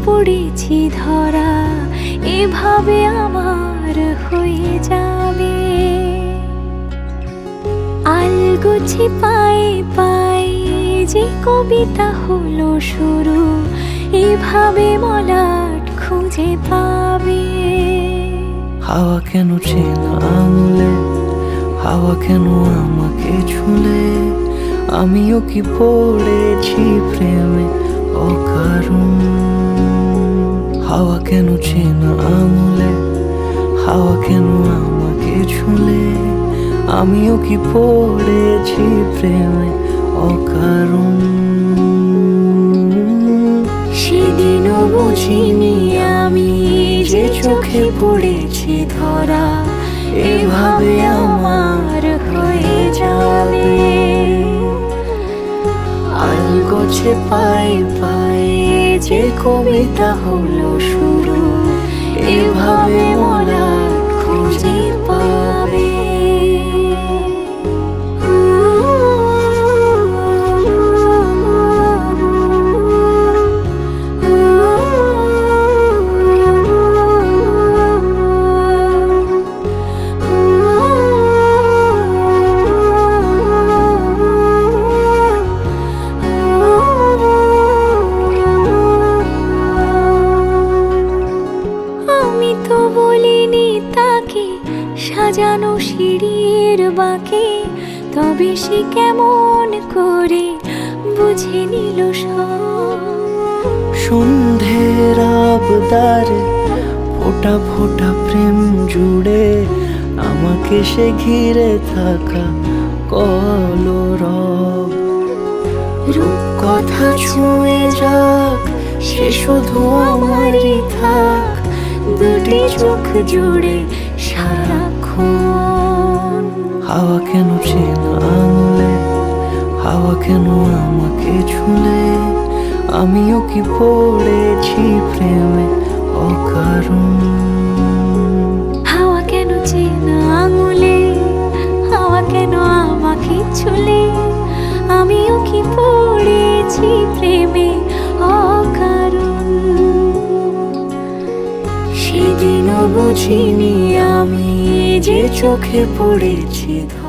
পড়েছি ধরা, এভাবে আমার হয়ে যাবে। আলগোছে পায়ে পায়ে যে কবিতা হলো শুরু, এভাবে মলাট খুঁজে পাবে। হাওয়া কেন চেনা আঙুলে, হাওয়া কেন আমাকে ছুলে, আমিও কি পড়েছি প্রেমে অকারণ। হাওয়া কেন চেনা আঙুলে, হাওয়া কেন আমাকে ছুলে, আমিও কি পড়েছি প্রেমে অকারণ। সেদিনও বুঝিনি আমি যে চোখে পড়েছি ধরা, এভাবে আমার হয়ে যাবে। আলগোছে পায়ে পায়ে যে কবিতা হলো শুরু, এভাবে মলাট খুঁজে পাবে। আমি তো বলিনি তাকে সাজানো সিঁড়ির বাঁকে, তবে সে কেমন করে বুঝে নিল সব। সন্ধ্যের আবদারে ফোটা ফোটা প্রেম জুড়ে, আমাকে সে ঘিরে থাকা কলরব। রূপকথা ছুঁয়ে যাক, সে শুধু আমারই থাক, দুটি চোখ জুড়ে সারাক্ষণ। হাওয়া কেন চেনা আঙুলে, হাওয়া কেন আমাকে ছুলে, আমিও কি পড়েছি প্রেমে অকারণ। হাওয়া কেন চেনা আঙুলে, হাওয়া কেন আমাকে ছুলে, আমিও কি পড়েছি প্রেমে অকারণ। সেদিনও বুঝিনি আমি যে চোখে পড়েছি ধরা।